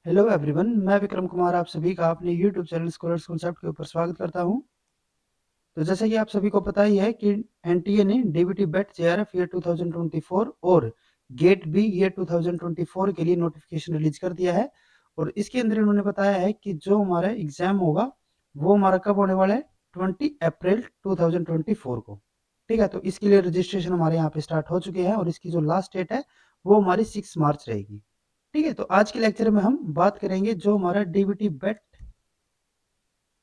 Hello everyone, मैं विक्रम कुमार आप सभी का अपने यूट्यूब चैनल स्कॉलर्स कॉन्सेप्ट के ऊपर स्वागत करता हूं। तो जैसे कि आप सभी को पता ही है कि एनटीए ने डीबीटी बेट जेआरएफ ईयर 2024 और गेट बी ईयर 2024 के लिए नोटिफिकेशन रिलीज कर दिया है। और इसके अंदर इन्होंने बताया है कि जो हमारा एग्जाम होगा वो हमारा कब होने वाला है, 20 अप्रैल 2024 को। ठीक है, तो इसके लिए रजिस्ट्रेशन हमारे यहाँ पे स्टार्ट हो चुके हैं और इसकी जो लास्ट डेट है वो हमारी 6 मार्च रहेगी। ठीक है, तो आज के लेक्चर में हम बात करेंगे जो हमारा डीबीटी बेट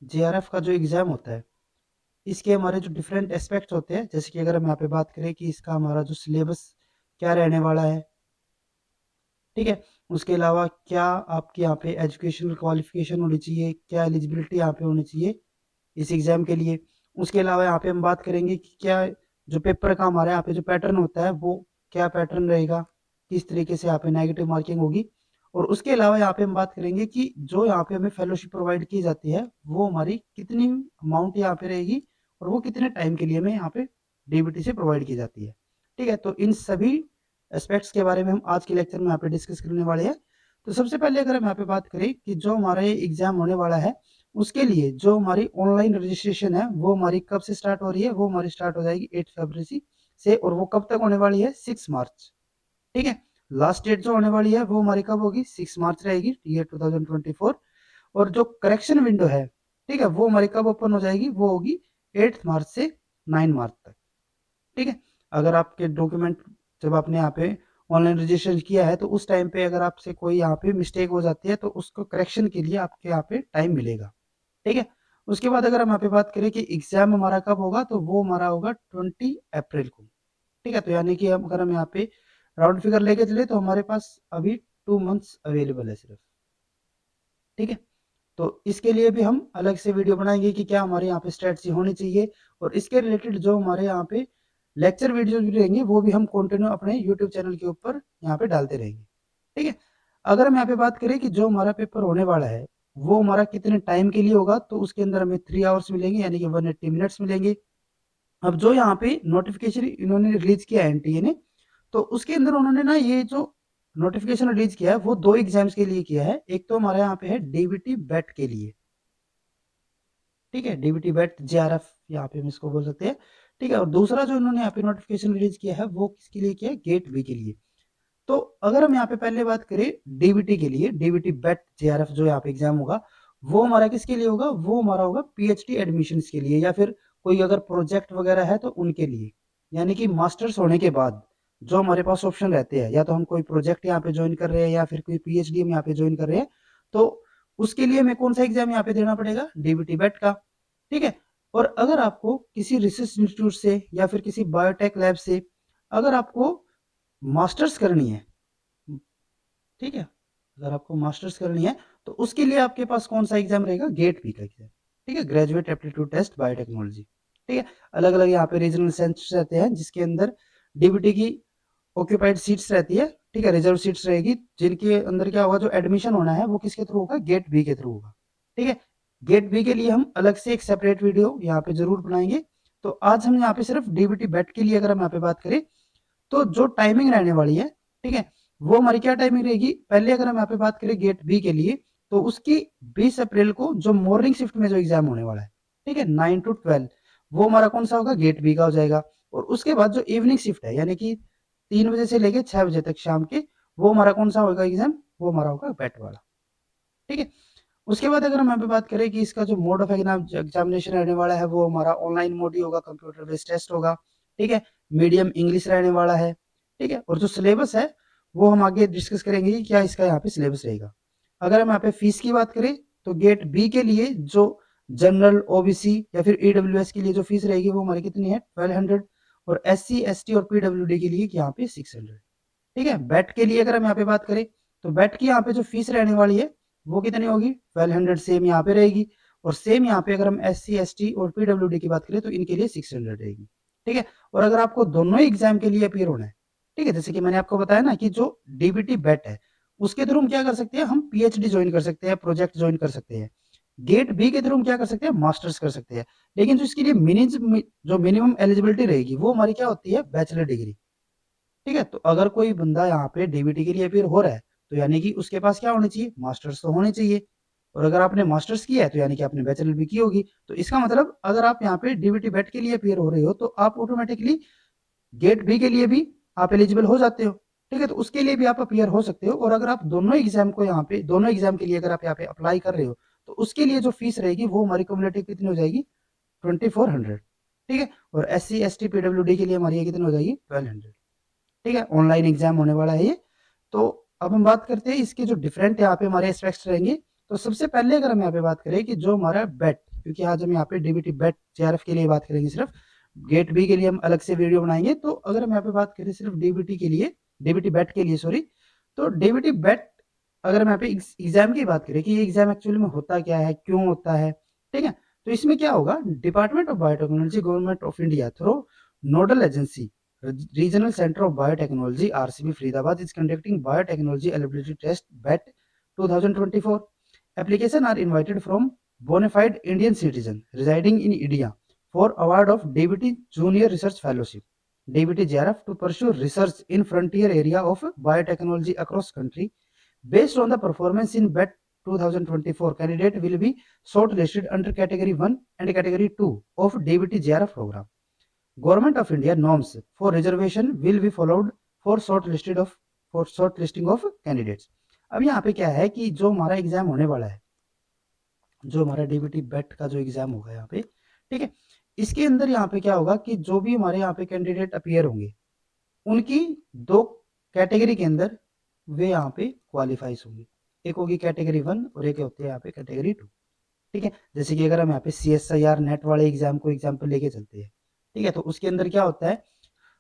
जेआरएफ का जो एग्जाम होता है, इसके हमारे जो डिफरेंट एस्पेक्ट्स होते हैं, जैसे कि अगर हम यहाँ पे बात करें कि इसका हमारा जो सिलेबस क्या रहने वाला है। ठीक है, उसके अलावा क्या आपके यहाँ पे एजुकेशनल क्वालिफिकेशन होनी चाहिए, क्या एलिजिबिलिटी यहाँ पे होनी चाहिए इस एग्जाम के लिए। उसके अलावा यहाँ पे हम बात करेंगे कि क्या जो पेपर का हमारे यहाँ पे जो पैटर्न होता है वो क्या पैटर्न रहेगा, किस तरीके से यहाँ पे नेगेटिव मार्किंग होगी। और उसके अलावा यहाँ पे हम बात करेंगे कि जो यहाँ पे हमें फेलोशिप प्रोवाइड की जाती है वो हमारी कितनी अमाउंट यहाँ पे रहेगी और वो कितने टाइम के लिए हमें यहाँ पे डीबीटी से प्रोवाइड की जाती है। ठीक है, तो इन सभी एस्पेक्ट्स के बारे में हम आज के लेक्चर में यहाँ पे डिस्कस करने वाले हैं। तो सबसे पहले अगर हम यहाँ पे बात करें कि जो हमारा ये एग्जाम होने वाला है उसके लिए जो हमारी ऑनलाइन रजिस्ट्रेशन है वो हमारी कब से स्टार्ट हो रही है, वो हमारी स्टार्ट हो जाएगी 8 फरवरी से और वो कब तक होने वाली है, 6 मार्च। ठीक है, लास्ट डेट जो होने वाली है वो हमारी कब होगी, 6 मार्च रहेगी ईयर 2024। और जो करेक्शन विंडो है, ठीक है, वो हमारी कब ओपन हो जाएगी, वो होगी 8 मार्च से 9 मार्च तक। ठीक है, अगर आपके डॉक्यूमेंट जब आपने यहाँ पे ऑनलाइन रजिस्ट्रेशन किया है तो उस टाइम पे अगर आपसे कोई यहाँ पे मिस्टेक हो जाती है तो उसको करेक्शन के लिए आपके यहाँ पे टाइम मिलेगा। ठीक है, उसके बाद अगर हम यहाँ पे बात करें कि एग्जाम हमारा कब होगा तो वो हमारा होगा 20 अप्रैल को। ठीक है, तो यानी कि हम अगर हम यहाँ पे राउंड फिगर लेके चले तो हमारे पास अभी 2 मंथ्स अवेलेबल है सिर्फ। ठीक है, तो इसके लिए भी हम अलग से वीडियो बनाएंगे कि क्या हमारे यहाँ पे स्ट्रेटजी होनी चाहिए और इसके रिलेटेड जो हमारे यहाँ पे लेक्चर वीडियो भी रहेंगे वो भी हम कंटिन्यू अपने यूट्यूब चैनल के ऊपर यहाँ पे डालते रहेंगे। ठीक है, अगर हम यहाँ पे बात करें कि जो हमारा पेपर होने वाला है वो हमारा कितने टाइम के लिए होगा तो उसके अंदर हमें 3 आवर्स मिलेंगे यानी कि 180 मिनट्स मिलेंगे। अब जो यहाँ पे नोटिफिकेशन इन्होंने रिलीज किया है एनटीए ने, तो उसके अंदर उन्होंने ना ये जो नोटिफिकेशन रिलीज किया है वो 2 एग्जाम्स के लिए किया है। एक तो हमारे यहाँ पे है डीबीटी बेट के लिए। ठीक है, डीबीटी बेट जेआरएफ यहाँ पे हम इसको बोल सकते हैं। ठीक है, और दूसरा जो इन्होंने यहाँ पे नोटिफिकेशन रिलीज किया है वो किसके लिए किया है, गेट बी के लिए। तो अगर हम यहाँ पे पहले बात करें डीबीटी के लिए, डीबीटी बेट जेआरएफ जो यहाँ पे एग्जाम होगा वो हमारा किसके लिए होगा, वो हमारा होगा पीएचडी एडमिशन के लिए या फिर कोई अगर प्रोजेक्ट वगैरह है तो उनके लिए। यानी कि मास्टर्स होने के बाद जो हमारे पास ऑप्शन रहते हैं, या तो हम कोई प्रोजेक्ट यहाँ पे ज्वाइन कर रहे हैं या फिर कोई पीएचडी हम यहाँ पे ज्वाइन कर रहे हैं, तो उसके लिए हमें कौन सा एग्जाम यहाँ पे देना पड़ेगा, डीबीटी बेट का। ठीक है, और अगर आपको किसी रिसर्च इंस्टीट्यूट से या फिर किसी बायोटेक लैब से अगर आपको मास्टर्स करनी है, ठीक है, अगर आपको मास्टर्स करनी है तो उसके लिए आपके पास कौन सा एग्जाम रहेगा, गेट बी का एग्जाम। ठीक है, ग्रेजुएट एप्टीट्यूड टेस्ट बायोटेक्नोलॉजी। ठीक है, अलग अलग यहाँ पे रीजनल सेंटर्स रहते हैं जिसके अंदर डीबीटी की ऑक्यूपाइड सीट्स रहती है। ठीक है, रिजर्व सीट्स रहेगी जिनके अंदर क्या होगा, जो एडमिशन होना है वो किसके थ्रू होगा, गेट बी के थ्रू होगा। ठीक है, गेट बी के लिए हम अलग से एक सेपरेट वीडियो यहाँ पे जरूर बनाएंगे। तो आज हम यहाँ पे सिर्फ डीबीटी बेट के लिए अगर हम यहाँ पे बात करें तो जो टाइमिंग रहने वाली है, ठीक है, वो हमारी क्या टाइमिंग रहेगी। पहले अगर हम यहाँ पे बात करें गेट बी के लिए तो उसकी 20 अप्रैल को जो मॉर्निंग शिफ्ट में जो एग्जाम होने वाला है, ठीक है, 9 to 12, वो हमारा कौन सा होगा, गेट बी का हो जाएगा। और उसके बाद जो इवनिंग शिफ्ट है यानी कि 3 बजे से लेके 6 बजे तक शाम के, वो हमारा कौन सा होगा एग्जाम, वो हमारा होगा बैट वाला। ठीक है, उसके बाद अगर हम यहाँ पे बात करें कि इसका जो मोड ऑफ एग्जामिनेशन रहने वाला है वो हमारा ऑनलाइन मोड ही होगा, कंप्यूटर बेस्ड टेस्ट होगा। ठीक है, मीडियम इंग्लिश रहने वाला है। ठीक है, और जो सिलेबस है वो हम आगे डिस्कस करेंगे कि क्या इसका यहाँ पे सिलेबस रहेगा। अगर हम यहाँ पे फीस की बात करें तो गेट बी के लिए जो जनरल ओबीसी या फिर ईडब्ल्यूएस के लिए जो फीस रहेगी वो हमारी कितनी है, 1200। और एससी एसटी और पीडब्ल्यूडी के लिए यहाँ पे 600। ठीक है, बैट के लिए अगर हम यहाँ पे बात करें तो बैट की यहाँ पे जो फीस रहने वाली है वो कितनी होगी, 1200 सेम यहाँ पे रहेगी। और सेम यहाँ पे अगर हम एस सी एस टी और पीडब्ल्यूडी की बात करें तो इनके लिए 600 रहेगी। ठीक है, और अगर आपको दोनों ही एग्जाम के लिए अपियर होना है, ठीक है, जैसे कि मैंने आपको बताया ना कि जो डीबीटी बैट है उसके थ्रू हम क्या कर सकते हैं, हम पीएचडी ज्वाइन कर सकते हैं, प्रोजेक्ट ज्वाइन कर सकते हैं। गेट बी के थ्रू हम क्या कर सकते हैं, मास्टर्स कर सकते हैं। लेकिन जो इसके लिए मिनिमम एलिजिबिलिटी रहेगी वो हमारी क्या होती है, बैचलर डिग्री। ठीक है, तो अगर कोई बंदा यहाँ पे डीबीटी के लिए अपियर हो रहा है तो यानी कि उसके पास क्या होनी चाहिए, मास्टर्स तो होने चाहिए। और अगर आपने मास्टर्स किया है तो यानी कि आपने बैचलर भी की होगी। तो इसका मतलब अगर आप यहाँ पे डीबीटी बैट के लिए अपियर हो रहे हो तो आप ऑटोमेटिकली गेट बी के लिए भी आप एलिजिबल हो जाते हो। ठीक है, तो उसके लिए भी आप अपियर हो सकते हो। और अगर आप दोनों एग्जाम को यहाँ पे, दोनों एग्जाम के लिए अगर आप यहाँ पे अप्लाई कर रहे हो तो उसके लिए जो फीस रहेगी वो हमारी कम्युनिटी कितनी हो जाएगी, 2400। ठीक है, और SC ST PWD के लिए हमारी ये कितनी हो जाएगी, 1200। ठीक है, ऑनलाइन एग्जाम होने वाला है ये। तो अब हम बात करते हैं इसके जो डिफरेंट यहाँ पे हमारे एस्पेक्ट्स रहेंगे। तो सबसे पहले अगर हम यहाँ पे बात करें कि जो हमारा बेट, क्योंकि आज हम यहाँ पे डीबीटी बेट JRF के लिए बात करेंगे सिर्फ, गेट बी के लिए हम अलग से वीडियो बनाएंगे। तो अगर हम यहाँ पे बात करें सिर्फ डीबीटी के लिए, डीबीटी बेट के लिए सॉरी, तो डीबीटी बेट अगर हम यहाँ पे एग्जाम की बात करें कि ये एग्जाम एक्चुअली में होता क्या है, क्यों होता है। ठीक है, तो इसमें क्या होगा, department of biotechnology government of India through nodal agency Regional Center of Biotechnology RCB Faridabad is conducting biotechnology eligibility test BET 2024. Applications are invited from bona fide Indian citizen residing in India for award of DBT Junior Research Fellowship, DBT JRF, to pursue research in frontier area of biotechnology across country. Based on the performance in BET 2024, candidate will be shortlisted under Category 1 and Category 2 of DBT JRF program. Government of India norms for reservation will be followed for shortlisting of candidates. अब यहाँ पे क्या है कि जो हमारा exam होने वाला है, जो हमारा डीबीटी बेट का जो एग्जाम होगा यहाँ पे, ठीक है, इसके अंदर यहाँ पे क्या होगा कि जो भी हमारे यहाँ पे कैंडिडेट अपीयर होंगे उनकी दो कैटेगरी के अंदर वे यहाँ पे क्वालिफाइज होंगे। एक होगी कैटेगरी 1 और एक होती है यहाँ पे कैटेगरी 2। ठीक है, जैसे कि अगर हम यहाँ पे CSIR नेट वाले एग्जाम को एग्जाम्पल लेके चलते हैं, ठीक है, तो उसके अंदर क्या होता है,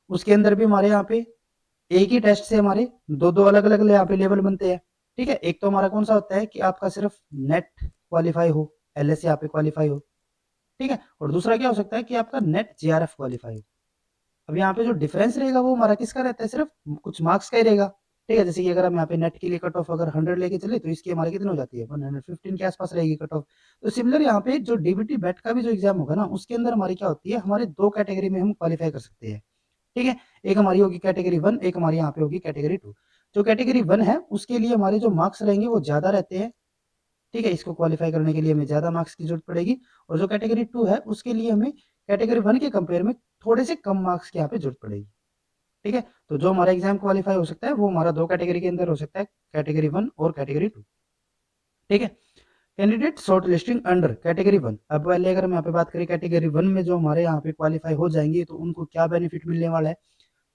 उसके अंदर भी हमारे यहाँ पे एक ही टेस्ट से हमारे दो दो अलग अलग यहाँ पे लेवल बनते हैं। ठीक है, एक तो हमारा कौन सा होता है कि आपका सिर्फ नेट क्वालिफाई हो, LS यहाँ पे क्वालिफाई हो। ठीक है, और दूसरा क्या हो सकता है कि आपका नेट JRF क्वालिफाई हो। अब यहाँ पे जो डिफरेंस रहेगा वो हमारा किसका रहता है, सिर्फ कुछ मार्क्स का ही रहेगा। ठीक है, जैसे कि अगर हम यहाँ पे नेट के लिए कट ऑफ अगर 100 लेके चले तो इसकी हमारी कितनी हो जाती है, 115 के आसपास रहेगी कट ऑफ। तो सिमिलर यहाँ पे जो डीबीटी बेट का भी जो एग्जाम होगा ना, उसके अंदर हमारी क्या होती है, हमारे दो कैटेगरी में हम क्वालिफाई कर सकते हैं। ठीक है, एक हमारी होगी कैटेगरी 1, एक हमारी यहाँ पे होगी कैटेगरी 2। जो कैटेगरी 1 है उसके लिए हमारे जो मार्क्स रहेंगे वो ज्यादा रहते हैं। ठीक है, इसको क्वालिफाई करने के लिए हमें ज्यादा मार्क्स की जरूरत पड़ेगी। और जो कैटेगरी 2 है उसके लिए हमें कैटेगरी 1 के कंपेयर में थोड़े से कम मार्क्स की यहाँ पे जरूरत पड़ेगी। ठीक है, तो जो हमारा एग्जाम क्वालिफाई हो सकता है वो हमारा दो कैटेगरी के अंदर हो सकता है, कैटेगरी 1 और कैटेगरी 2। ठीक है, candidate short listing under category 1। अब पहले अगर हम यहाँ पे बात करें कैटेगरी 1 में जो हमारे यहाँ पे क्वालिफाई हो जाएंगे तो उनको क्या बेनिफिट मिलने वाला है,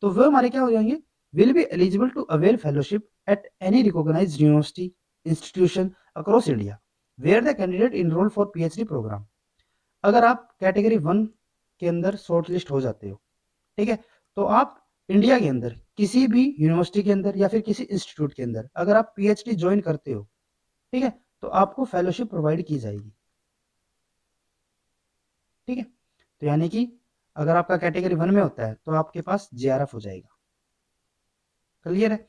तो वो हमारे क्या हो जाएंगे, will be eligible to avail fellowship at any recognised university institution across India where the candidate enrol for PhD programme. अगर आप कैटेगरी 1 के अंदर शॉर्ट लिस्ट हो जाते हो, ठीक है, तो आप इंडिया के अंदर किसी भी यूनिवर्सिटी के अंदर या फिर किसी इंस्टीट्यूट के अंदर अगर आप PhD ज्वाइन करते हो, ठीक है, तो आपको फेलोशिप प्रोवाइड की जाएगी। ठीक है, तो यानी कि अगर आपका कैटेगरी 1 में होता है तो आपके पास JRF हो जाएगा। क्लियर है।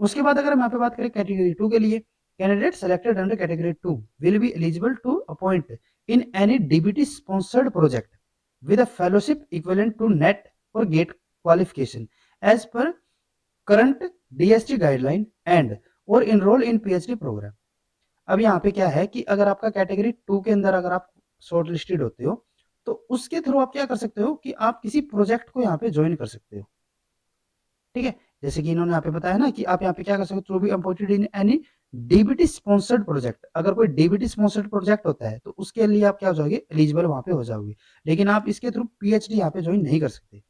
उसके बाद अगर हम यहाँ पे बात करें कैटेगरी 2 के लिए, candidate selected under category 2 will be eligible to appoint in any DBT sponsored project with a fellowship equivalent to NET or GATE qualification as per current DST guideline and or enroll in PhD program। अब यहाँ पे क्या है कि अगर आपका category 2 के अंदर अगर आप शॉर्ट लिस्टेड होते हो तो उसके थ्रू आप क्या कर सकते हो कि आप किसी प्रोजेक्ट को यहाँ पे ज्वाइन कर सकते हो। ठीक है, जैसे कि इन्होंने यहाँ पे बताया ना कि आप यहाँ पे क्या कर सकते हो, to be appointed in any DBT sponsored project. अगर कोई DBT स्पॉन्सर्ड प्रोजेक्ट होता है तो उसके लिए आप क्या हो जाओगे, एलिजिबल वहां पे हो जाओगे। लेकिन आप इसके थ्रू PhD यहाँ पे ज्वाइन नहीं कर सकते।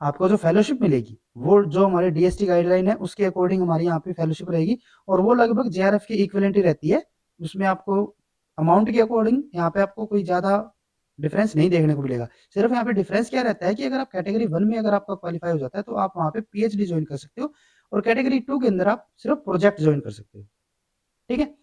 आपको जो फेलोशिप मिलेगी वो जो हमारे DST गाइडलाइन है उसके अकॉर्डिंग हमारी यहाँ पे फेलोशिप रहेगी और वो लगभग JRF की इक्विवेलेंट ही रहती है। उसमें आपको अमाउंट के अकॉर्डिंग यहाँ पे आपको कोई ज्यादा डिफरेंस नहीं देखने को मिलेगा। सिर्फ यहाँ पे डिफरेंस क्या रहता है कि अगर आप कैटेगरी 1 में अगर आपका क्वालिफाई हो जाता है तो आप वहाँ पे PhD ज्वाइन कर सकते हो और कैटेगरी 2 के अंदर आप सिर्फ प्रोजेक्ट ज्वाइन कर सकते हो। ठीक है,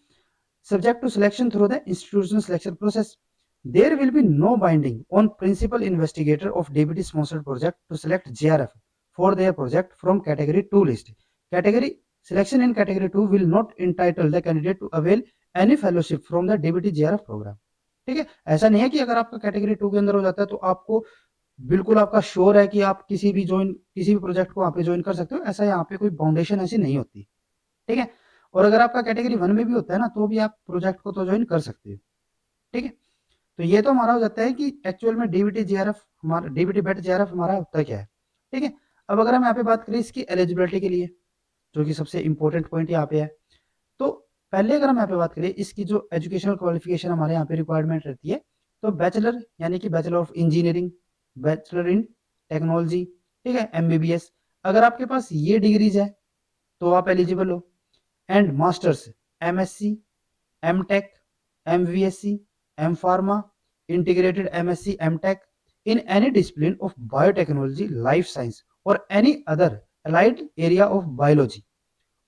subject to selection through the institutional selection process. There will be no binding on principal investigator of DBT sponsored project to select JRF for their project from category 2 list. Category selection in category 2 will not entitle the candidate to avail any fellowship from the DBT JRF program. ठीक है, ऐसा नहीं है कि अगर आपका category 2 के अंदर हो जाता है तो आपको बिल्कुल आपका श्योर है कि आप किसी भी प्रोजेक्ट को वहां पे ज्वाइन कर सकते हो। ऐसा यहाँ पे कोई बाउंडेशन ऐसी नहीं होती। ठीक है, और अगर आपका कैटेगरी 1 में भी होता है ना, तो भी आप प्रोजेक्ट को तो ज्वाइन कर सकते हो। ठीक है, तो ये तो हमारा हो जाता है कि एक्चुअल में डीबीटी जीआरएफ हमारा, डीबीटी बेट जीआरएफ हमारा होता क्या है। ठीक है, अब अगर हम यहाँ पे बात करें इसकी एलिजिबिलिटी के लिए, जो कि सबसे इंपॉर्टेंट पॉइंट यहाँ पे है, तो पहले अगर हम यहाँ पे बात करें इसकी जो एजुकेशनल क्वालिफिकेशन हमारे यहाँ पे रिक्वायरमेंट रहती है, तो बैचलर यानी कि bachelor of engineering, bachelor in technology, ठीक है, एमबीबीएस, अगर आपके पास ये डिग्रीज है तो आप एलिजिबल हो। And masters, MSc, MTech, MVSc, M pharma, integrated MSc MTech in any discipline of biotechnology, life science or any other allied area of biology।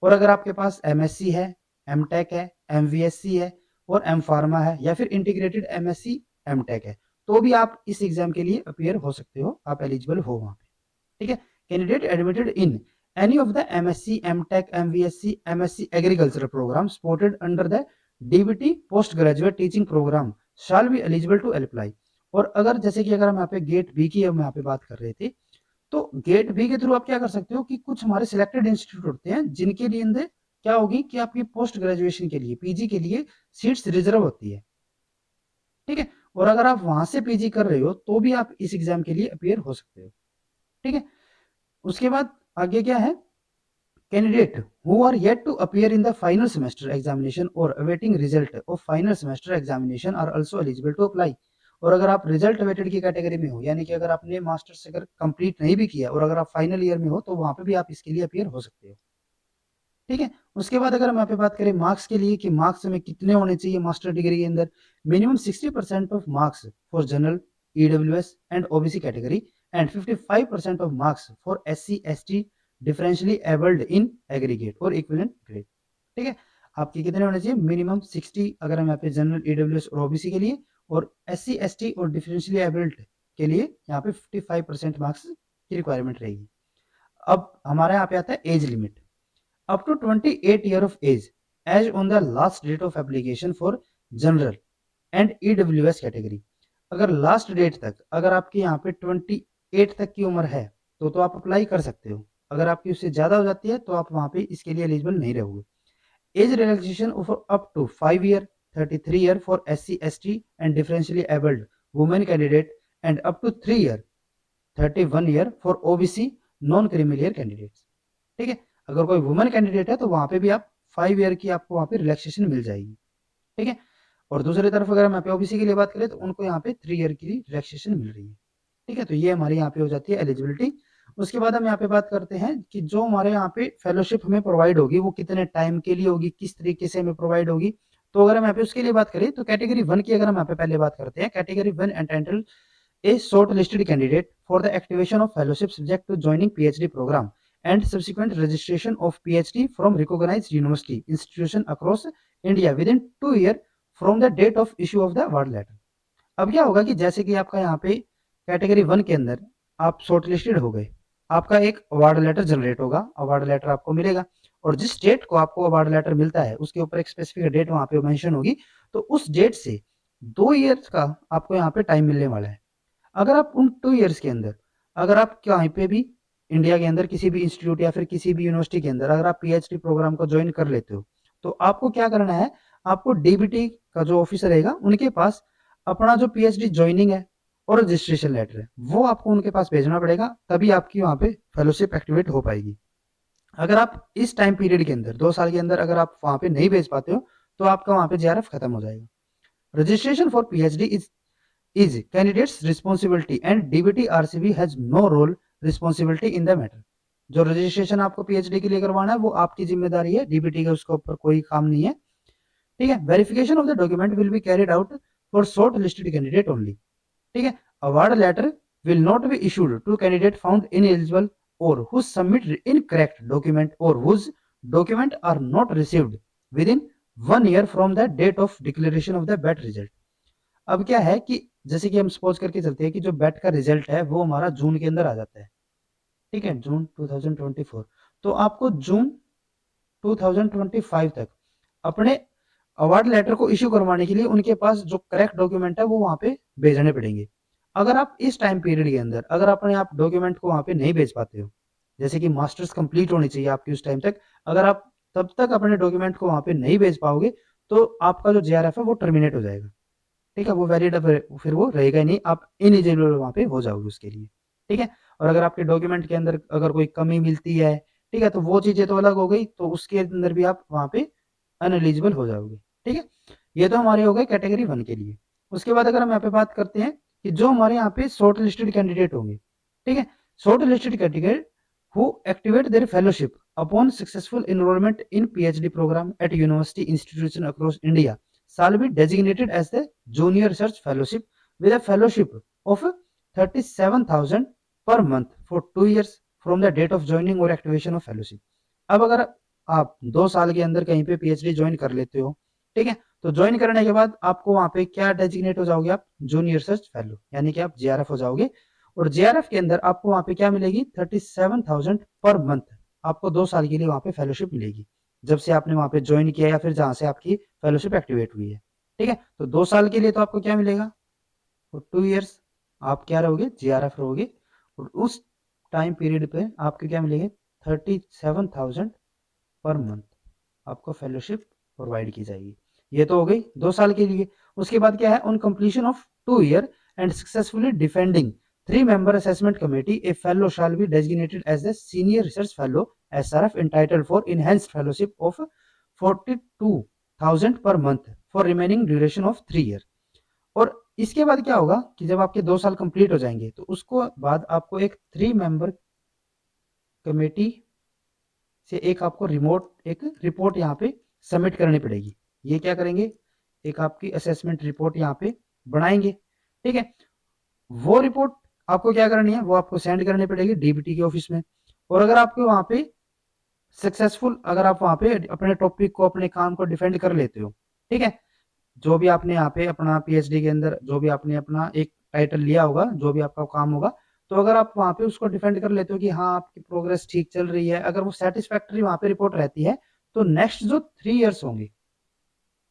और अगर आपके पास MSc है, MTech है, MVSc है और M फार्मा है या फिर इंटीग्रेटेड MSc MTech है, तो भी आप इस एग्जाम के लिए अपियर हो सकते हो, आप एलिजिबल हो वहां पे। ठीक है, candidate admitted in any of the MSc, MTech, MVSc, MSc Agriculture program supported under the DBT Postgraduate Teaching Program shall be eligible to apply। और अगर जैसे कि अगर हम यहाँ पे गेट बी की हम यहाँ पे बात कर रहे थे, तो गेट बी के थ्रू आप क्या कर सकते हो कि कुछ हमारे सिलेक्टेड इंस्टीट्यूट होते हैं जिनके लिए अंदर क्या होगी कि आपकी पोस्ट ग्रेजुएशन के लिए, पीजी के लिए सीट्स रिजर्व होती है। ठीक है, और अगर आप वहां से पीजी कर रहे हो तो भी आप इस एग्जाम के लिए अपियर हो सकते हो। ठीक है, उसके बाद आगे क्या है, candidate who are yet to appear in the final semester examination or awaiting result of final semester examination are also eligible to apply। और अगर आप रिजल्ट अवेटेड की कैटेगरी में हो, यानी कि अगर आपने मास्टर्स अगर कंप्लीट नहीं भी किया और अगर आप फाइनल ईयर में हो, तो वहां पे भी आप इसके लिए अपियर हो सकते हो। ठीक है, उसके बाद अगर हम यहाँ पे बात करें मार्क्स के लिए कि मार्क्स में कितने होने चाहिए मास्टर डिग्री के अंदर, minimum 60% of marks for general, EWS and OBC category and 55% of marks for SC ST differentially abled in aggregate और इक्विवेलेंट ग्रेड। ठीक है, आपके कितने होने चाहिए, मिनिमम 60 अगर हम यहाँ पे जनरल, ईडब्ल्यूएस और ओबीसी के लिए, और एससी एसटी और डिफरेंशियली एबल्ड के लिए यहाँ पे 55% मार्क्स की रिक्वायरमेंट रहेगी। अब हमारे यहाँ पे आता है age limit, up to 28 year of age as on the last date of application for general and EWS category। अगर लास्ट डेट तक अगर आपकी यहाँ पे 28 तक की उम्र है तो आप अप्लाई कर सकते हो। अगर आपकी उससे ज्यादा हो जाती है तो आप वहां पे इसके लिए एलिजिबल नहीं रहोगे। Age relaxation up to 5 year, 33 year for SC ST and differentially abled women candidate and up to 3 year, 31 year for OBC non creamy layer candidates. ठीक है, अगर कोई वुमेन कैंडिडेट है तो वहां पे भी आप 5 ईयर की आपको वहां पे रिलैक्सेशन मिल जाएगी। ठीक है, और दूसरी तरफ अगर हम यहाँ पे ओबीसी के लिए बात करें तो उनको यहाँ पे 3 ईयर की रिलैक्सेशन मिल रही है। ठीक है, तो ये हमारी यहाँ पे हो जाती है एलिजिबिलिटी। उसके बाद हम यहाँ पे बात करते हैं कि जो हमारे यहाँ पे फेलोशिप हमें प्रोवाइड होगी वो कितने टाइम के लिए होगी, किस तरीके से हमें प्रोवाइड होगी। तो अगर हम यहाँ पे उसके लिए बात करें तो कैटेगरी 1 की अगर हम यहाँ पे पहले बात करते हैं, category 1 entitle a short listed candidate for the activation of fellowship subject to joining PhD programme and subsequent registration of PhD from recognized university institution across India within 2 years from the date of issue of the award letter। अब क्या होगा कि जैसे कि आपका यहाँ पे category 1 के अंदर आप शॉर्ट लिस्टेड हो गए, आपका एक अवार्ड लेटर जनरेट होगा, अवार्ड लेटर आपको मिलेगा और जिस डेट को आपको अवार्ड लेटर मिलता है उसके ऊपर एक स्पेसिफिक डेट वहां पे मेंशन होगी, तो उस डेट से 2 ईयर्स का आपको यहाँ पे टाइम मिलने वाला है। अगर आप उन 2 ईयर्स के अंदर अगर आप कहीं पे भी इंडिया के अंदर किसी भी इंस्टीट्यूट या फिर किसी भी यूनिवर्सिटी के अंदर अगर आप पीएचडी प्रोग्राम को ज्वाइन कर लेते हो, तो आपको क्या करना है, आपको डीबीटी का जो ऑफिसर रहेगा उनके पास अपना जो पीएचडी ज्वाइनिंग है और रजिस्ट्रेशन लेटर है वो आपको उनके पास भेजना पड़ेगा, तभी आपकी वहां पे फेलोशिप एक्टिवेट हो पाएगी। अगर आप इस टाइम पीरियड के अंदर 2 साल के अंदर अगर आप वहां पे नहीं भेज पाते हो तो आपका वहां पे जेआरएफ खत्म हो जाएगा। Registration for PhD is candidate's responsibility and DBT RCB has no role responsibility in the matter। जो रजिस्ट्रेशन आपको पीएचडी के लिए करवाना है वो आपकी जिम्मेदारी है, डीबीटी का उसके ऊपर कोई काम नहीं है। ठीक है, verification of the document will be carried out for short listed candidate only. ठीक है, award letter will not be issued to candidate found ineligible और who submit incorrect document or whose document are not received within 1 year from the date of declaration of the BET result। अब क्या है कि जैसे कि हम suppose करके चलते हैं कि जो बेट का रिजल्ट है वो हमारा जून के अंदर आ जाता है। ठीक है, जून 2024, तो आपको जून 2025 तक अपने अवार्ड लेटर को इश्यू करवाने के लिए उनके पास जो करेक्ट डॉक्यूमेंट है वो वहां पे भेजने पड़ेंगे। अगर आप इस टाइम पीरियड के अंदर अगर अपने आप डॉक्यूमेंट को वहां पे नहीं भेज पाते हो, जैसे कि मास्टर्स कंप्लीट होनी चाहिए आपकी उस टाइम तक, अगर आप तब तक अपने डॉक्यूमेंट को वहाँ पे नहीं भेज पाओगे तो आपका जो JRF है वो टर्मिनेट हो जाएगा। ठीक है, वो वैलिड फिर वो रहेगा ही नहीं, आप इनएलिजिबल वहाँ पे हो जाओगे उसके लिए। ठीक है, और अगर आपके डॉक्यूमेंट के अंदर अगर कोई कमी मिलती है, ठीक है, तो वो चीज़ें तो अलग हो गई, तो उसके अंदर भी आप वहाँ पे अनएलिजिबल हो जाओगे। ठीक है, ये तो हमारे हो गए कैटेगरी 1 के लिए। उसके बाद अगर हम यहाँ पे बात करते हैं कि जो हमारे यहाँ पे शॉर्ट लिस्टेड कैंडिडेट होंगे, ठीक है, short listed candidate who activate their fellowship upon successful enrollment in PhD program at university institution across India shall be designated as the junior research fellowship with a fellowship of 37,000 per month for 2 years from the date of joining or activation of fellowship। अब अगर आप 2 साल के अंदर कहीं पे PhD join कर लेते हो, ठीक है, तो ज्वाइन करने के बाद आपको वहां पे क्या डेजिग्नेट हो जाओगे, आप जूनियर रिसर्च फेलो, यानी कि आप JRF हो जाओगे। और JRF के अंदर आपको वहां पे क्या मिलेगी, 37,000 पर मंथ आपको 2 साल के लिए वहां पे फेलोशिप मिलेगी, जब से आपने वहां पे ज्वाइन किया या फिर जहां से आपकी फेलोशिप एक्टिवेट हुई है। ठीक है, तो 2 साल के लिए तो आपको क्या मिलेगा, और 2 इयर्स आप क्या रहोगे, JRF रहोगे, और उस टाइम पीरियड पे आपको क्या मिलेंगे, 37,000 पर मंथ आपको फेलोशिप प्रोवाइड की जाएगी। ये तो हो गई 2 साल के लिए। उसके बाद क्या है, on completion of 2 year and successfully defending 3-member assessment committee, a fellow shall be designated as the senior research fellow SRF entitled for enhanced fellowship of 42,000 per month for remaining duration of 3 year। और इसके बाद क्या होगा कि जब आपके 2 साल complete हो जाएंगे तो उसको बाद आपको एक 3-member कमेटी से एक आपको एक रिपोर्ट यहाँ पे सबमिट करनी पड़ेगी। ये क्या करेंगे, एक आपकी असेसमेंट रिपोर्ट यहाँ पे बनाएंगे। ठीक है, वो रिपोर्ट आपको क्या करनी है, वो आपको सेंड करनी पड़ेगी DBT के ऑफिस में। और अगर आपको वहां पे सक्सेसफुल, अगर आप वहां पे अपने टॉपिक को, अपने काम को डिफेंड कर लेते हो, ठीक है, जो भी आपने यहाँ पे अपना PhD के अंदर जो भी आपने अपना एक टाइटल लिया होगा, जो भी आपका काम होगा, तो अगर आप वहां पे उसको डिफेंड कर लेते हो कि हाँ आपकी प्रोग्रेस ठीक चल रही है, अगर वो सेटिस्फैक्टरी वहां पे रिपोर्ट रहती है, तो नेक्स्ट जो 3 इयर्स होंगे,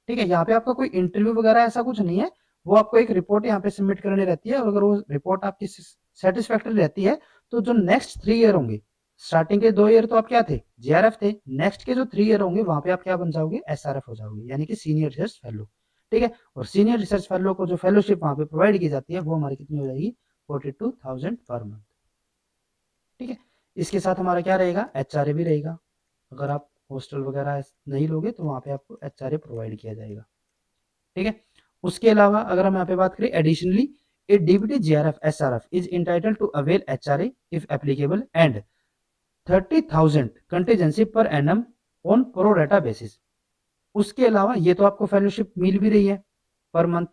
ठीक है, यहाँ पे आपका कोई इंटरव्यू वगैरह ऐसा कुछ नहीं है, वो आपको एक रिपोर्ट यहाँ पे सबमिट करनी रहती है, और अगर वो रिपोर्ट आपकी सेटिस्फैक्टरी रहती है, तो जो नेक्स्ट 3 ईयर होंगे, स्टार्टिंग के 2 ईयर तो आप क्या थे, JRF थे, नेक्स्ट के जो 3 ईयर होंगे वहां पे आप क्या बन जाओगे, SRF हो जाओगे, यानी कि सीनियर रिसर्च फेलो। ठीक है, और सीनियर रिसर्च फेलो को जो फेलोशिप वहां पे प्रोवाइड की जाती है वो हमारी कितनी हो जाएगी, 42,000 पर मंथ। ठीक है, इसके साथ हमारा क्या रहेगा, HRA भी रहेगा। अगर आप हॉस्टल वगैरह नहीं लोगे तो वहां पे आपको HRA प्रोवाइड किया जाएगा। ठीक है, उसके अलावा अगर हम यहाँ पे बात करें, additionally a DBT JRF SRF is entitled to avail HRA if applicable and 30,000 contingency per annum on pro rata basis. उसके अलावा ये तो आपको फेलोशिप मिल भी रही है पर मंथ,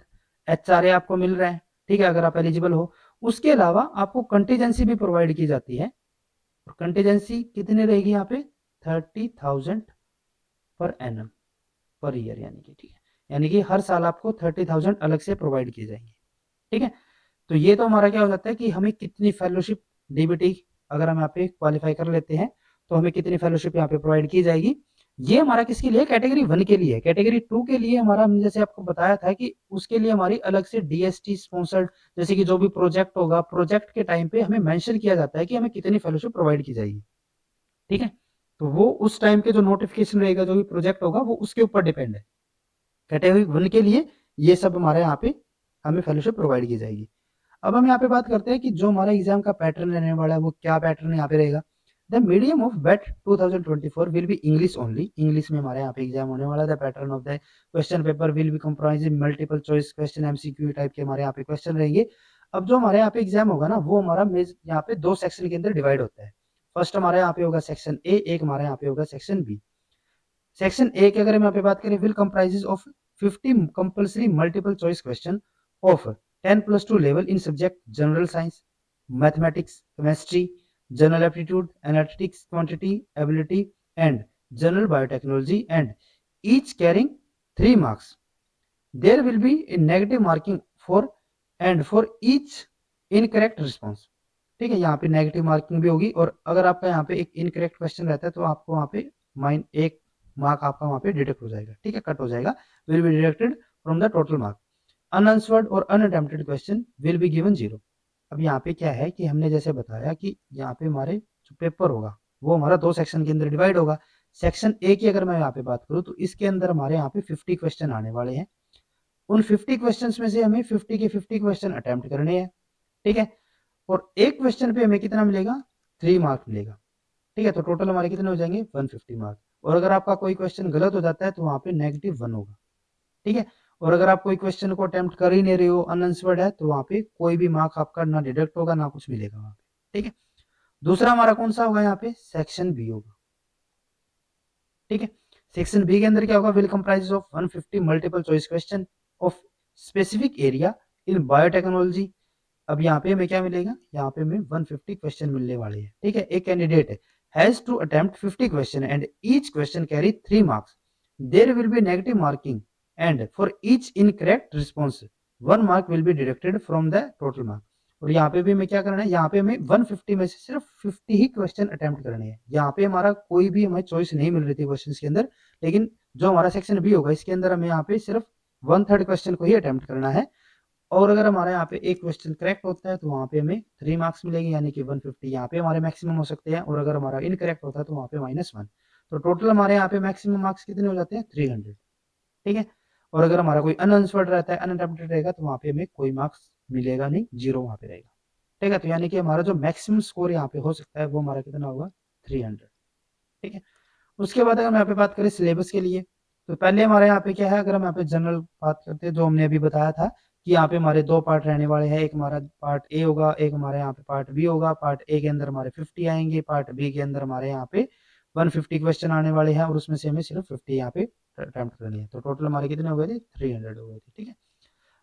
HRA आपको मिल रहा है, ठीक है, अगर आप एलिजिबल हो। उसके अलावा आपको कंटीजेंसी भी प्रोवाइड की जाती है, और कंटीजेंसी कितनी रहेगी यहाँ पे, 30,000 पर एनम पर ईयर, यानी कि ठीक है, यानी कि हर साल आपको 30,000 अलग से प्रोवाइड किए जाएंगे। ठीक है, तो ये तो हमारा क्या हो जाता है कि हमें कितनी फेलोशिप DBT अगर हम यहाँ पे क्वालिफाई कर लेते हैं तो हमें कितनी फेलोशिप यहाँ पे प्रोवाइड की जाएगी। ये हमारा किसके लिए, कैटेगरी 1 के लिए। कैटेगरी 2 के लिए हमारा, हमने जैसे आपको बताया था कि उसके लिए हमारी अलग से DST स्पॉन्सर्ड, जैसे कि जो भी प्रोजेक्ट होगा, प्रोजेक्ट के टाइम पे हमें मेंशन किया जाता है कि हमें कितनी फेलोशिप प्रोवाइड की जाएगी। ठीक है, तो वो उस टाइम के जो नोटिफिकेशन रहेगा, जो भी प्रोजेक्ट होगा, वो उसके ऊपर डिपेंड है। कैटेगरी 1 के लिए ये सब हमारे यहाँ पे हमें फेलोशिप प्रोवाइड की जाएगी। अब हम यहाँ पे बात करते हैं कि जो हमारा एग्जाम का पैटर्न रहने वाला है वो क्या पैटर्न यहाँ पे रहेगा। The medium of BET 2024 will be English only. English में हमारे यहाँ पे एग्जाम होने वाला है। The pattern of the question paper will be comprising multiple choice question, MCQ type के हमारे यहाँ पे क्वेश्चन रहेंगे। अब जो हमारे यहाँ पे एग्जाम होगा ना, वो हमारा यहाँ पे 2 सेक्शन के अंदर डिवाइड होता है। फर्स्ट हमारे यहाँ पे होगा सेक्शन A, एक हमारे यहाँ पे होगा सेक्शन B। सेक्शन A की अगर हम यहाँ पे बात करें, will comprises of 50 compulsory multiple choice question of 10+2 level in subject general science, mathematics, chemistry, general aptitude, analytics, quantity, ability and general biotechnology, and each carrying 3 marks. There will be a negative marking for each incorrect response. ठीक है, यहाँ पे negative marking भी होगी, और अगर आपका यहाँ पे एक इनकरेक्ट क्वेश्चन रहता है तो आपको वहाँ पे एक मार्क आपका वहाँ पे डिडक्ट हो जाएगा। ठीक है, कट हो जाएगा, will be deducted from the total mark. Unanswered और unattempted question will be given 0। अब यहाँ पे क्या है कि हमने जैसे बताया कि यहाँ पे हमारे जो पेपर होगा वो हमारा 2 सेक्शन के अंदर डिवाइड होगा। सेक्शन ए की अगर मैं यहाँ पे बात करूँ तो इसके अंदर हमारे यहाँ पे 50 क्वेश्चन आने वाले हैं। उन 50 क्वेश्चंस में से हमें 50 के 50 क्वेश्चन अटेम्प्ट करने हैं, ठीक है। और एक क्वेश्चन पे हमें कितना मिलेगा, 3 मार्क मिलेगा, ठीक है। तो टोटल हमारे कितने हो जाएंगे, 150 मार्क। और अगर आपका कोई क्वेश्चन गलत हो जाता है तो वहां पे -1 होगा, ठीक है। और अगर आप कोई क्वेश्चन को अटेम्प्ट कर ही नहीं रहे हो, अनआंसर्ड है, तो वहां पे कोई भी मार्क आपका ना डिडक्ट होगा ना कुछ मिलेगा वहां पे, ठीक है। दूसरा हमारा कौन सा होगा यहाँ पे, सेक्शन बी होगा, ठीक है। सेक्शन बी के अंदर क्या होगा, will comprise of 150 multiple choice question of specific area in biotechnology. अब यहाँ पे हमें क्या मिलेगा, यहाँ पे हमें 150 क्वेश्चन मिलने वाले हैं, ठीक है। एक candidate has to attempt 50 question and each question carry 3 marks. There will be negative marking and for each incorrect response 1 mark will be deducted from the total mark. और यहाँ पे भी हमें क्या करना है, यहाँ पे हमें 150 में से सिर्फ 50 ही क्वेश्चन अटेम्प्ट करने हैं। यहाँ पे हमारा कोई भी हमें चॉइस नहीं मिल रही थी क्वेश्चन के अंदर, लेकिन जो हमारा सेक्शन बी होगा इसके अंदर हमें यहाँ पे सिर्फ 1/3 क्वेश्चन को ही अटेम्प्ट करना है। और अगर हमारे यहाँ पे एक क्वेश्चन करेक्ट होता है तो वहाँ पे हमें 3 मार्क्स मिलेंगे, यानी कि 150 यहाँ पे हमारे मैक्सिमम हो सकते हैं। और अगर हमारा इनकरेक्ट होता है तो वहाँ पे -1। तो टोटल हमारे यहाँ पे मैक्सिमम मार्क्स कितने हो जाते हैं, 300, ठीक है। और अगर हमारा कोई अनआंसर्ड रहता है, अनअटेम्प्टेड रहेगा, तो वहाँ पे हमें कोई मार्क्स मिलेगा नहीं, 0 वहाँ पे रहेगा, ठीक है। तो यानी कि हमारा जो मैक्सिमम स्कोर यहाँ पे हो सकता है वो हमारा कितना होगा, 300, ठीक है। उसके बाद अगर हम यहाँ पे बात करें सिलेबस के लिए, तो पहले हमारे यहाँ पे क्या है, अगर हम यहाँ पे जनरल बात करते हैं, जो हमने अभी बताया था कि यहाँ पे हमारे 2 पार्ट रहने वाले हैं। एक हमारा पार्ट ए होगा, एक हमारे यहाँ पे पार्ट बी होगा। पार्ट ए के अंदर हमारे 50 आएंगे, पार्ट बी के अंदर हमारे यहाँ पे 150 क्वेश्चन आने वाले हैं, और उसमें से हमें सिर्फ 50 यहाँ पे अटेम्प्ट करनी है। तो टोटल हमारे कितने हो गए थे, 300 हो गए थे, ठीक है।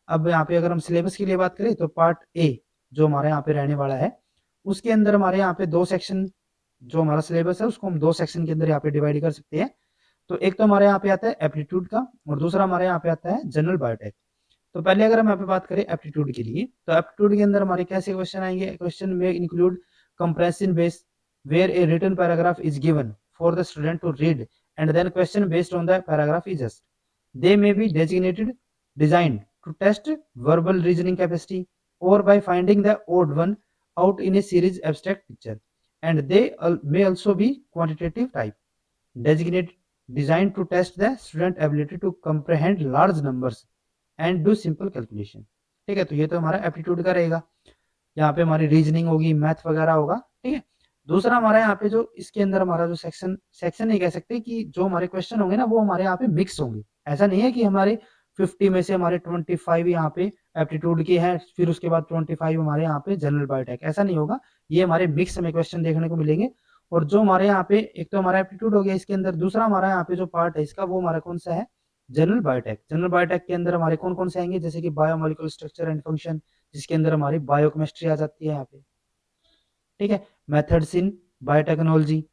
अब यहाँ पे अगर हम सिलेबस की लिए बात करें तो पार्ट ए जो हमारे यहाँ पे रहने वाला है, उसके अंदर हमारे यहाँ पे 2 सेक्शन, जो हमारा सिलेबस है उसको हम 2 सेक्शन के अंदर यहाँ पे डिवाइड कर सकते हैं। तो एक तो हमारे यहाँ पे आता है एप्टीट्यूड का, और दूसरा हमारे यहाँ पे आता है जनरल बायोटेक। तो पहले अगर हम यहाँ पे बात करें एप्टीट्यूड के लिए, तो एप्टीट्यूड के अंदर हमारे कैसे क्वेश्चन आएंगे, क्वेश्चन में include comprehension base where a written paragraph is given for the student to read and then question based on the paragraph is just they may be designated designed to test verbal reasoning capacity or by finding the odd one out in a series abstract picture, and they may also be quantitative type designated designed to test the student ability to comprehend large numbers and do simple calculation, ठीक है। तो ये तो हमारा aptitude का रहेगा, यहाँ पे हमारी रीजनिंग होगी, मैथ वगैरह होगा, ठीक है। दूसरा हमारा यहाँ पे जो इसके अंदर हमारा जो सेक्शन नहीं कह सकते कि जो हमारे क्वेश्चन होंगे ना वो हमारे यहाँ पे मिक्स होंगे। ऐसा नहीं है कि हमारे 50 में से हमारे 25 यहाँ पे एप्टीट्यूड के हैं, फिर उसके बाद 25 हमारे यहाँ पे जनरल बायोटेक, ऐसा नहीं होगा। ये हमारे मिक्स में क्वेश्चन देखने को मिलेंगे। और जो हमारे यहाँ पे एक तो हमारा एप्टीट्यूड हो गया इसके अंदर, दूसरा हमारा यहाँ पे जो पार्ट है इसका वो हमारा कौन सा है, जनरल बायोटेक। जनरल बायोटेक के अंदर हमारे कौन कौन से आएंगे, जैसे कि बायोमोलिकुलर स्ट्रक्चर एंड फंक्शन, जिसके अंदर हमारी बायोकेमिस्ट्री आ जाती है यहाँ पे, ठीक है। मेथड्स इन बायोटेक्नोलॉजी,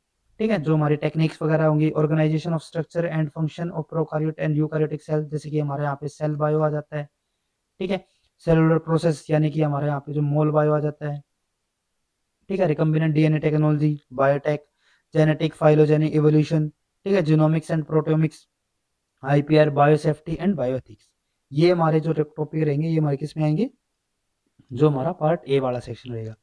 ठीक है, जो हमारी टेक्निक्स वगैरह होंगी। Organization of structure and function of prokaryote and eukaryotic cell, जैसे कि हमारे यहाँ पे सेल बायो आ जाता है, ठीक है। सेलुलर प्रोसेस यानी कि हमारे यहाँ पे जो मोल बायो आ जाता है, ठीक है। Recombinant DNA technology, biotech, genetic phylogenic evolution, ठीक है। Genomics and proteomics, IPR, biosafety and bioethics. ये हमारे जो टॉपिक रहेंगे ये हमारे किस में आएंगे, जो हमारा पार्ट ए वाला सेक्शन रहेगा।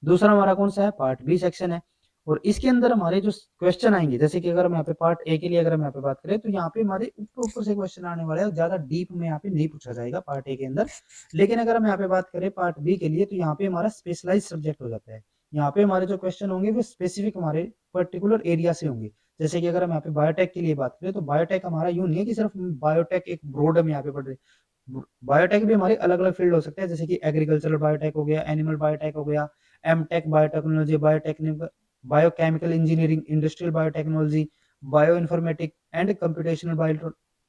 दूसरा हमारा कौन सा है, पार्ट बी सेक्शन है। और इसके अंदर हमारे जो क्वेश्चन आएंगे, जैसे कि अगर हम यहाँ पे पार्ट ए के लिए अगर हम यहाँ पे बात करें तो यहाँ पे हमारे ऊपर ऊपर से क्वेश्चन आने वाले हैं, ज्यादा डीप में यहाँ पे नहीं पूछा जाएगा पार्ट ए के अंदर। लेकिन अगर हम यहाँ पे बात करें पार्ट बी के लिए, तो यहाँ पे हमारा स्पेशलाइज सब्जेक्ट हो जाता है। यहाँ पे हमारे जो क्वेश्चन होंगे वो स्पेसिफिक हमारे पर्टिकुलर एरिया से होंगे। जैसे कि अगर हम यहाँ पे बायोटेक के लिए बात करें तो बायोटेक हमारा यूं नहीं है कि सिर्फ बायोटेक एक ब्रॉड हम यहाँ पे पढ़ रहे, बायोटेक भी हमारे अलग अलग फील्ड हो सकते हैं। जैसे कि एग्रीकल्चरल बायोटेक हो गया, एनिमल बायोटेक हो गया, MTech biotechnology, biotechnic, biochemical engineering, industrial biotechnology, bioinformatic and computational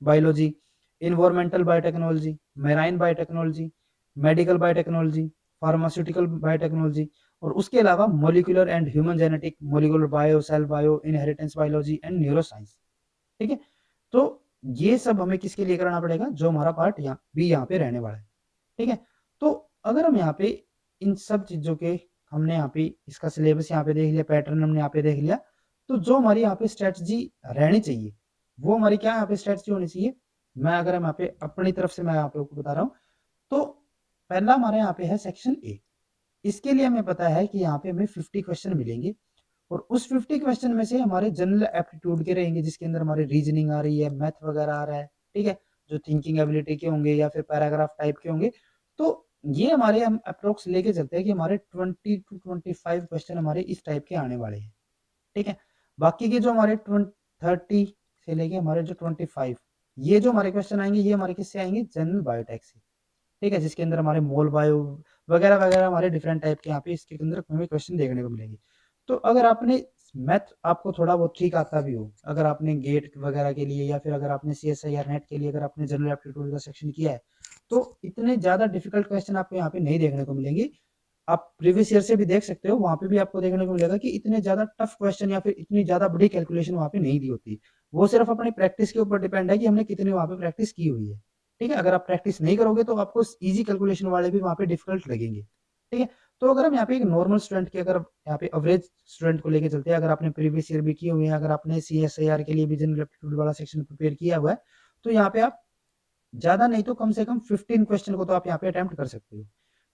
biology, environmental biotechnology, marine biotechnology, medical biotechnology, pharmaceutical biotechnology, और उसके अलावा molecular and human genetic, molecular bio, cell bio, inheritance biology and neuroscience, ठीक है। तो ये सब हमें किसके लिए करना पड़ेगा, जो हमारा पार्ट यहाँ बी यहाँ पे रहने वाला है, ठीक है। तो अगर हम यहाँ पे इन सब चीजों के, हमने यहाँ पे इसका सिलेबस यहाँ पे देख लिया, पैटर्न हमने यहाँ पे देख लिया, तो जो हमारी यहाँ पे स्ट्रेटजी रहनी चाहिए वो हमारी क्या यहाँ पे स्ट्रेटजी होनी चाहिए। मैं अगर हम यहाँ पे अपनी तरफ से मैं यहाँ पे बता रहा हूँ, तो पहला हमारे यहाँ पे है सेक्शन ए। इसके लिए हमें पता है कि यहाँ पे हमें 50 क्वेश्चन मिलेंगे, और उस 50 क्वेश्चन में से हमारे जनरल एप्टीट्यूड के रहेंगे, जिसके अंदर हमारी रीजनिंग आ रही है, मैथ वगैरह आ रहा है, ठीक है, जो थिंकिंग एबिलिटी के होंगे या फिर पैराग्राफ टाइप के होंगे। तो ये हमारे हम अप्रोक्स लेके चलते हैं कि हमारे 20 to 25 क्वेश्चन हमारे इस टाइप के आने वाले हैं, ठीक है। बाकी के जो हमारे 30 से लेके हमारे जो 25, ये जो हमारे क्वेश्चन आएंगे, ये हमारे किससे आएंगे, जनरल बायोटेक से, ठीक है, जिसके अंदर हमारे मोल बायो वगैरह वगैरह हमारे डिफरेंट टाइप के यहाँ पे इसके अंदर हमें क्वेश्चन देखने को मिलेंगे। तो अगर आपने मैथ आपको थोड़ा बहुत ठीक आता भी हो, अगर आपने गेट वगैरह के लिए या फिर अगर आपने CSIR नेट के लिए अगर आपने जनरल एप्टीट्यूड का सेक्शन किया है, तो इतने ज्यादा डिफिकल्ट क्वेश्चन आपको यहाँ पे नहीं देखने को मिलेंगे। आप प्रीवियस ईयर से भी देख सकते हो, वहां पे भी आपको देखने को मिलेगा कि इतने ज्यादा टफ क्वेश्चन या फिर इतनी ज्यादा बड़ी कैलकुलेशन वहां पे नहीं दी होती। वो सिर्फ अपनी प्रैक्टिस के ऊपर डिपेंड है कि हमने कितनी वहां पे प्रैक्टिस की हुई है, ठीक है। अगर आप प्रैक्टिस नहीं करोगे तो आपको इजी कैलकुलेशन वाले भी वहां पे डिफिकल्ट लगेंगे, ठीक है। तो अगर हम यहाँ पे एक नॉर्मल स्टूडेंट की, अगर यहाँ पे एवरेज स्टूडेंट को लेके चलते हैं, अगर आपने प्रीवियस ईयर भी किए हुए हैं, अगर आपने CSIR के लिए भी जनरल एप्टीट्यूड वाला सेक्शन प्रिपेयर किया हुआ है, तो यहाँ पे आप ज्यादा नहीं तो कम से कम 15 क्वेश्चन को तो आप यहाँ पे अटेम्प्ट कर सकते हो।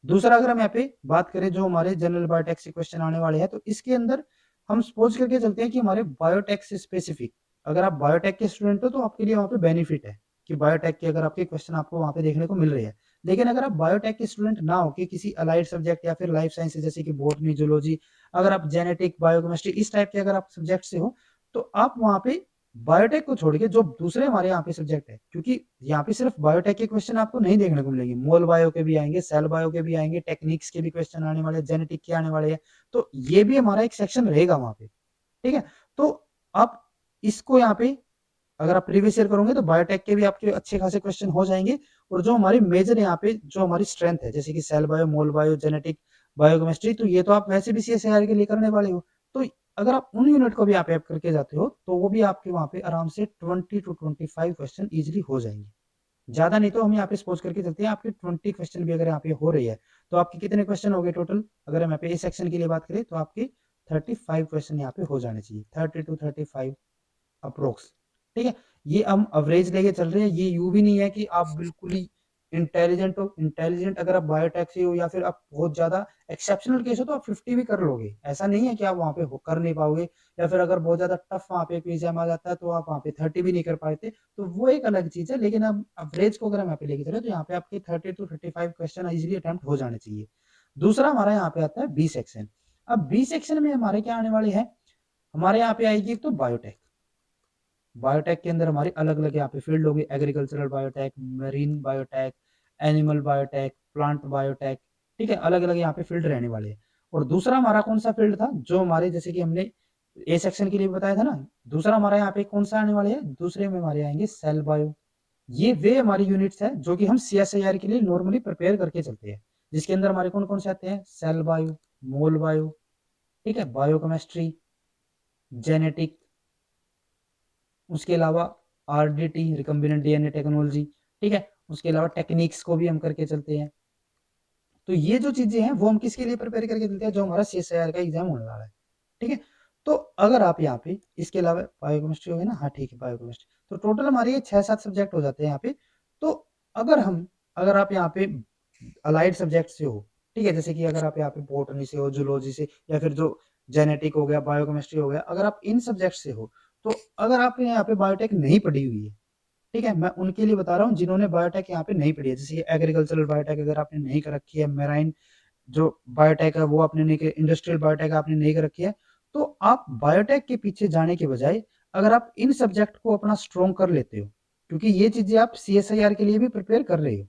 दूसरा, अगर हम यहाँ पे बात करें जो हमारे जनरल बायोटेक से क्वेश्चन आने वाले हैं, तो इसके अंदर हम सपोज करके चलते हैं कि हमारे बायोटेक से स्पेसिफिक, अगर आप बायोटेक के स्टूडेंट हो तो आपके लिए वहाँ पे बेनिफिट है कि बायोटेक के अगर आपके क्वेश्चन आपको वहाँ पे देखने को मिल रहे हैं। लेकिन अगर आप बायोटेक के स्टूडेंट ना हो कि किसी अलाइड सब्जेक्ट या फिर लाइफ साइंसेज जैसे कि बॉटनी, जूलॉजी, अगर आप जेनेटिक, बायोकेमिस्ट्री इस टाइप के अगर आप सब्जेक्ट से हो, तो आप वहाँ पे बायोटेक को छोड़ के जो दूसरे हमारे यहाँ पे सब्जेक्ट है, क्योंकि यहाँ पे सिर्फ बायोटेक के क्वेश्चन आपको नहीं देखने को मिलेंगे, मोल बायो के भी आएंगे, सेल बायो के भी आएंगे, टेक्निक्स के भी क्वेश्चन आने वाले, जेनेटिक के आने वाले हैं। तो ये भी हमारा एक सेक्शन रहेगा वहां पे, ठीक है। तो आप इसको यहाँ पे अगर आप प्रीवियस ईयर करोगे तो बायोटेक के भी आपके अच्छे खासे क्वेश्चन हो जाएंगे। और जो हमारी मेजर यहाँ पे जो हमारी स्ट्रेंथ है, जैसे कि cell bio, mol bio, genetic, biochemistry, तो ये तो आप वैसे भी CSIR के लिए करने वाले हो। तो अगर आप उन यूनिट को भी आप ऐप करके जाते हो, तो वो भी आपके वहां पे आराम से 20 to 25 क्वेश्चन इजिली हो जाएंगे। ज्यादा नहीं तो हम यहाँ पे सपोज करके चलते हैं आपके 20 क्वेश्चन भी अगर यहाँ पे हो रही है, तो आपके कितने क्वेश्चन हो गए टोटल, अगर हम यहाँ पे इस सेक्शन के लिए बात करें तो आपके 35 क्वेश्चन यहाँ पे हो जाने चाहिए, 30 to 35 अप्रोक्स, ठीक है। ये हम अवरेज लेके चल रहे हैं, ये यू भी नहीं है कि आप बिल्कुल ही इंटेलिजेंट हो। इंटेलिजेंट अगर आप बायोटेक से हो या फिर आप बहुत ज्यादा एक्सेप्शनल केस हो तो आप 50 भी कर लोगे, ऐसा नहीं है कि आप वहां पे कर नहीं पाओगे। या फिर अगर बहुत ज्यादा टफ वहां पे एग्जाम आ जाता है तो आप वहां पे 30 भी नहीं कर पाते, तो वो एक अलग चीज है। लेकिन अब अवरेज को अगर हम यहाँ पे लेके चले तो यहाँ पे आपके 30 to 35 क्वेश्चन इजिली अटेम्प्ट हो जाने चाहिए। दूसरा हमारा यहाँ पे आता है बी सेक्शन। अब बी सेक्शन में हमारे क्या आने वाले हैं, हमारे यहाँ पे आएगी तो बायोटेक। बायोटेक के अंदर हमारी अलग अलग यहाँ पे फील्ड होगी, agricultural biotech, marine biotech, animal biotech, plant biotech, ठीक है, अलग अलग यहाँ पे फील्ड रहने वाले हैं। और दूसरा हमारा कौन सा फील्ड था जो हमारे, जैसे कि हमने ए सेक्शन के लिए बताया था ना, दूसरा हमारा यहाँ पे कौन सा आने वाले है, दूसरे में हमारे आएंगे सेल बायो। ये वे हमारी यूनिट्स है जो कि हम CSIR के लिए नॉर्मली प्रिपेयर करके चलते हैं, जिसके अंदर हमारे कौन कौन से आते हैं, सेल बायो, मोल बायो, ठीक है, बायोकेमिस्ट्री, जेनेटिक, उसके अलावा RDT, रिकम्बिनेंट DNA टेक्नोलॉजी, ठीक है, उसके अलावा टेक्निक्स को भी हम करके चलते हैं। तो ये जो चीजें हैं वो हम किसके लिए प्रिपेयर करके चलते हैं, जो हमारा CSIR का एग्जाम होने वाला है, ठीक है। तो अगर आप यहाँ पे इसके अलावा बायोकेमिस्ट्री हो गया ना, हाँ ठीक है, बायोकेमिस्ट्री, तो टोटल हमारे ये 6-7 सब्जेक्ट हो जाते हैं यहाँ पे। तो अगर आप यहाँ पे अलाइड सब्जेक्ट से हो, ठीक है, जैसे कि अगर आप यहाँ पे बॉटनी से हो, जूलॉजी से, या फिर जो जेनेटिक हो गया, बायोकेमिस्ट्री हो गया, अगर आप इन सब्जेक्ट से हो, तो अगर आपने यहाँ पे बायोटेक नहीं पढ़ी हुई है, ठीक है, मैं उनके लिए बता रहा हूँ जिन्होंने बायोटेक यहाँ पे नहीं पढ़ी है, जैसे एग्रीकल्चरल बायोटेक अगर आपने नहीं कर रखी है, मेराइन जो बायोटेक है वो आपने नहीं की, इंडस्ट्रियल बायोटेक आपने नहीं कर रखी है, तो आप बायोटेक के पीछे जाने के बजाय अगर आप इन सब्जेक्ट को अपना स्ट्रॉन्ग कर लेते हो, क्योंकि ये चीजें आप CSIR के लिए भी प्रिपेयर कर रहे हो,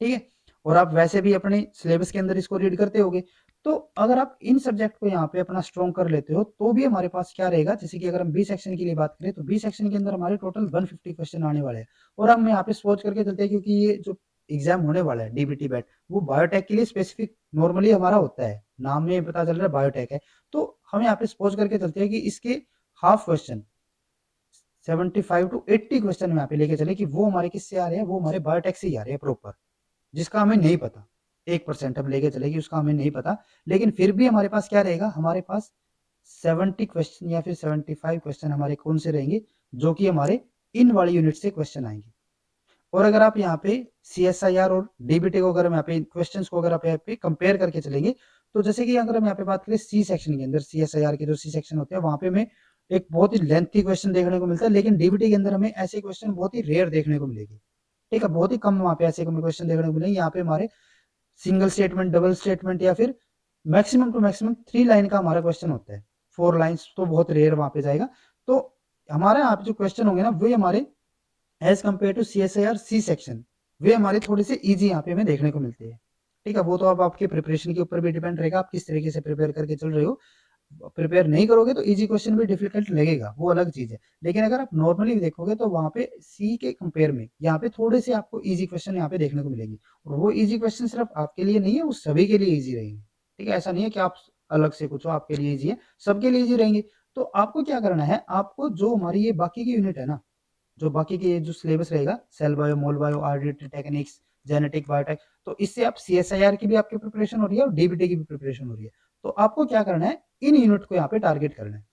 ठीक है, और आप वैसे भी अपने सिलेबस के अंदर इसको रीड करते होगे, तो अगर आप इन सब्जेक्ट को यहाँ पे अपना स्ट्रॉन्ग कर लेते हो तो भी हमारे पास क्या रहेगा, जैसे कि अगर हम बी सेक्शन के लिए बात करें तो बी सेक्शन के अंदर हमारे टोटल 150 क्वेश्चन आने वाले हैं। और हम यहाँ पे सोच करके चलते हैं, क्योंकि ये जो एग्जाम होने वाला है DBT बैट, वो बायोटेक के लिए स्पेसिफिक नॉर्मली हमारा होता है, नाम में पता चल रहा है बायोटेक है, तो हम यहाँ पे सपोज करके चलते हैं कि इसके हाफ क्वेश्चन 75 to 80 क्वेश्चन में यहाँ पे लेके चले कि वो हमारे किससे आ रहे हैं, वो हमारे बायोटेक से ही आ रहे हैं प्रॉपर, जिसका हमें नहीं पता, 1% हम लेके चलेगी उसका हमें नहीं पता। लेकिन फिर भी हमारे पास क्या रहेगा, हमारे पास 70 क्वेश्चन या फिर 75 क्वेश्चन हमारे कौन से रहेंगे, जो कि हमारे इन वाली यूनिट से क्वेश्चन आएंगे। और अगर आप यहाँ पे CSIR और DBT को अगर हम यहाँ पे क्वेश्चंस को अगर आप यहाँ पे कंपेयर करके चलेंगे, तो जैसे कि अगर हम यहाँ पे बात करें C सेक्शन के अंदर, CSIR के जो C सेक्शन होते हैं वहां पे हमें एक बहुत ही लेंथी क्वेश्चन देखने को मिलता है, लेकिन DBT के अंदर हमें ऐसे क्वेश्चन बहुत ही रेयर देखने को मिलेगी। ठीक है, बहुत ही कम वहां पे ऐसे क्वेश्चन देखने को मिलेंगे। यहाँ पे हमारे सिंगल स्टेटमेंट, डबल स्टेटमेंट या फिर मैक्सिमम टू मैक्सिमम 3 लाइन का हमारा क्वेश्चन होता है। 4 लाइन्स तो बहुत रेयर वहां पे जाएगा। तो हमारे यहाँ पे जो क्वेश्चन होंगे ना, वे हमारे as compare to CSIR C section, वे हमारे थोड़े से ईजी यहाँ पे हमें देखने को मिलते हैं। ठीक है, वो तो अब आपके प्रिपरेशन के ऊपर भी डिपेंड रहेगा, आप किस तरीके से प्रिपेयर करके चल रहे हो। प्रिपेयर नहीं करोगे तो इजी क्वेश्चन भी डिफिकल्ट लगेगा, वो अलग चीज है। लेकिन अगर आप नॉर्मली देखोगे तो वहां पे सी के कंपेयर में यहाँ पे थोड़े से आपको इजी क्वेश्चन यहाँ पे देखने को मिलेंगे। और वो इजी क्वेश्चन सिर्फ आपके लिए नहीं है, वो सभी के लिए इजी रहेंगे। ठीक है, ऐसा नहीं है कि आप अलग से कुछ हो आपके लिए इजी है, सबके लिए इजी रहेंगे। तो आपको क्या करना है, आपको जो हमारी ये बाकी की यूनिट है ना, जो बाकी के जो सिलेबस रहेगा, cell bio, mol bio, RDT techniques, genetic, biotech, तो इससे आप CSIR की भी आपकी प्रिपरेशन हो रही है और DBT की भी प्रिपरेशन हो रही है। तो आपको क्या करना है, इन यूनिट को यहाँ पे टारगेट करना है।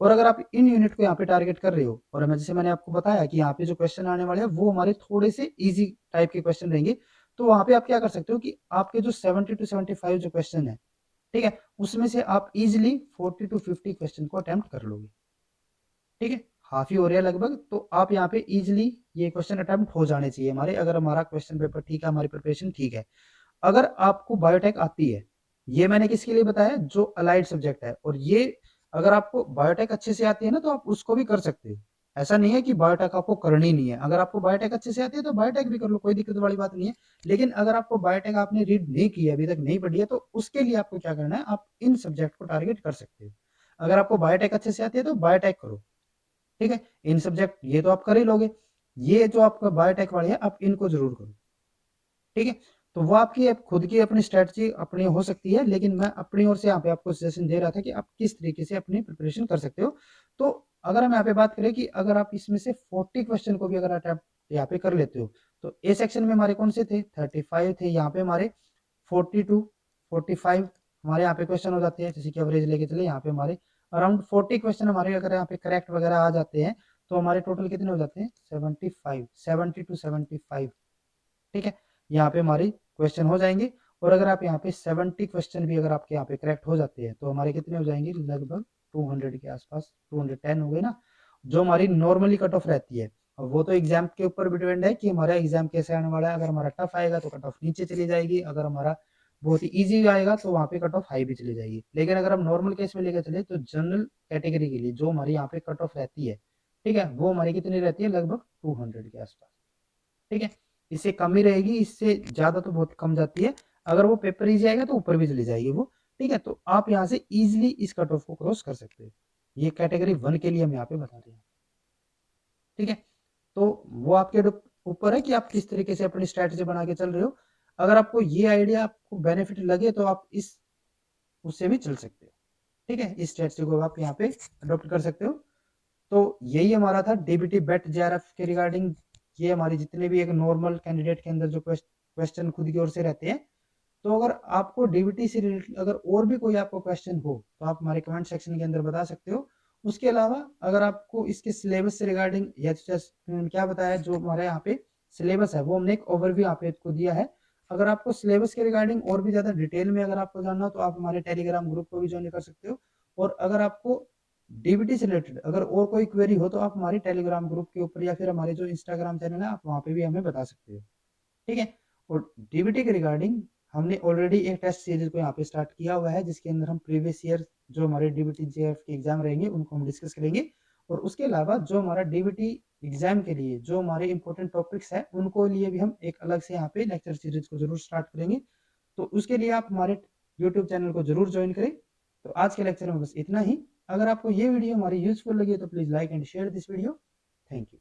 और अगर आप इन यूनिट को यहाँ पे टारगेट कर रहे हो, और मैं जैसे मैंने आपको बताया कि यहाँ पे जो क्वेश्चन आने वाले हैं वो हमारे थोड़े से इजी टाइप के क्वेश्चन रहेंगे, तो वहां पे आप क्या कर सकते हो कि आपके जो 70 to 75 जो क्वेश्चन है, ठीक है, उसमें से आप इजिली 40 to 50 क्वेश्चन को अटेम्प्ट कर लोगे। ठीक है, हाफ ही हो रहा है लगभग, तो आप यहाँ पे इजिली ये क्वेश्चन अटेम्प्ट हो जाने चाहिए हमारे, अगर हमारा क्वेश्चन पेपर ठीक है, हमारी प्रिपरेशन ठीक है। अगर आपको बायोटेक आती है, ये मैंने किसके लिए बताया, जो अलाइड सब्जेक्ट है, और ये अगर आपको बायोटेक अच्छे से आती है ना, तो आप उसको भी कर सकते हो। ऐसा नहीं है कि बायोटेक आपको करनी नहीं है, अगर आपको बायोटेक अच्छे से आती है तो बायोटेक भी कर लो, कोई दिक्कत वाली बात नहीं है। लेकिन अगर आपको बायोटेक आपने रीड नहीं की है, अभी तक नहीं पढ़ी है, तो उसके लिए आपको क्या करना है, आप इन सब्जेक्ट को टारगेट कर सकते हो। अगर आपको बायोटेक अच्छे से आती है तो बायोटेक करो। ठीक है, इन सब्जेक्ट ये तो आप कर ही लोगे, ये जो आपका बायोटेक वाली है आप इनको जरूर करो। ठीक है, तो वो आपकी खुद की अपनी स्ट्रेटजी अपनी हो सकती है, लेकिन मैं अपनी ओर से यहाँ पे आपको सजेशन दे रहा था कि आप किस तरीके से अपनी प्रिपरेशन कर सकते हो। तो अगर हम यहाँ पे बात करें कि अगर आप इसमें से 40 क्वेश्चन को भी अगर अटेम्प्ट यहाँ पे कर लेते हो, तो ए सेक्शन में हमारे कौन से थे, 35 थे, यहाँ पे हमारे 42 45 हमारे यहाँ पे क्वेश्चन हो जाते हैं। जैसे कि एवरेज लेके चले, यहाँ पे हमारे अराउंड 40 क्वेश्चन हमारे अगर यहाँ पे करेक्ट वगैरह आ जाते हैं, तो हमारे टोटल कितने हो जाते हैं, 75, 70 to 75। ठीक है, यहाँ पे हमारी क्वेश्चन हो जाएंगे। और अगर आप यहाँ पे 70 क्वेश्चन भी अगर आपके यहाँ पे करेक्ट हो जाते हैं, तो हमारे कितने हो जाएंगे, लगभग 200 के आसपास, 210 हो गए ना, जो हमारी नॉर्मली कट ऑफ रहती है। और वो तो एग्जाम के ऊपर भी डिपेंड है कि हमारा एग्जाम कैसे आने वाला है। अगर हमारा टफ आएगा तो कट ऑफ नीचे चली जाएगी, अगर हमारा बहुत ही ईजी आएगा तो वहाँ पे कट ऑफ हाई भी चली जाएगी। लेकिन अगर हम नॉर्मल केस में लेकर चले, तो जनरल कैटेगरी के लिए जो हमारी यहाँ पे कट ऑफ रहती है, ठीक है, वो हमारी कितनी रहती है, लगभग 200 के आसपास। ठीक है, इससे कम ही रहेगी, इससे ज्यादा तो बहुत कम जाती है। अगर वो पेपर इजी आएगा तो ऊपर भी चली जाएगी वो। ठीक है, तो आप यहाँ से इजिली इस कट ऑफ को क्रॉस कर सकते हो। ये कैटेगरी 1 के लिए हम यहाँ पे बता रहे हैं। ठीक है, तो वो आपके ऊपर है कि आप किस तरीके से अपनी स्ट्रेटजी बना के चल रहे हो। अगर आपको ये आइडिया आपको बेनिफिट लगे तो आप इस उससे भी चल सकते हो। ठीक है, इस स्ट्रेटजी को आप यहाँ पे अडोप्ट कर सकते हो। तो यही हमारा था डीबीटी बेट जेआरएफ के रिगार्डिंग। ये हमारी जितने भी एक नॉर्मल कैंडिडेट के अंदर जो क्वेश्चन खुद की ओर से रहते हैं। तो अगर आपको डीबीटी से रिलेटेड अगर और भी कोई आपको क्वेश्चन हो तो आप हमारे कमेंट सेक्शन के अंदर बता सकते हो। उसके अलावा अगर आपको इसके सिलेबस से रिगार्डिंग या क्या बताया, जो हमारे यहाँ पे सिलेबस है वो हमने एक ओवरव्यू यहाँ पे को दिया है। अगर आपको सिलेबस के रिगार्डिंग और भी ज्यादा डिटेल में अगर आपको जानना हो तो आप हमारे टेलीग्राम ग्रुप को भी ज्वाइन कर सकते हो। और अगर आपको डीबीटी से रिलेटेड अगर और कोई क्वेरी हो तो आप हमारे टेलीग्राम ग्रुप के ऊपर या फिर हमारे जो इंस्टाग्राम चैनल है आप वहाँ पे भी हमें बता सकते हो। ठीक है, और डीबीटी के रिगार्डिंग हमने ऑलरेडी एक टेस्ट सीरीज को यहाँ पे स्टार्ट किया हुआ है, जिसके अंदर हम प्रीवियस ईयर जो हमारे डीबीटी जेएफ के एग्जाम रहेंगे उनको हम डिस्कस करेंगे। और उसके अलावा जो हमारा डीबीटी एग्जाम के लिए जो हमारे इंपॉर्टेंट टॉपिक्स है उनको लिए भी हम एक अलग से यहाँ पे लेक्चर सीरीज को जरूर स्टार्ट करेंगे। तो उसके लिए आप हमारे यूट्यूब चैनल को जरूर ज्वाइन करें। तो आज के लेक्चर में बस इतना ही। अगर आपको ये वीडियो हमारी यूजफुल लगी तो please like and share this video. Thank you.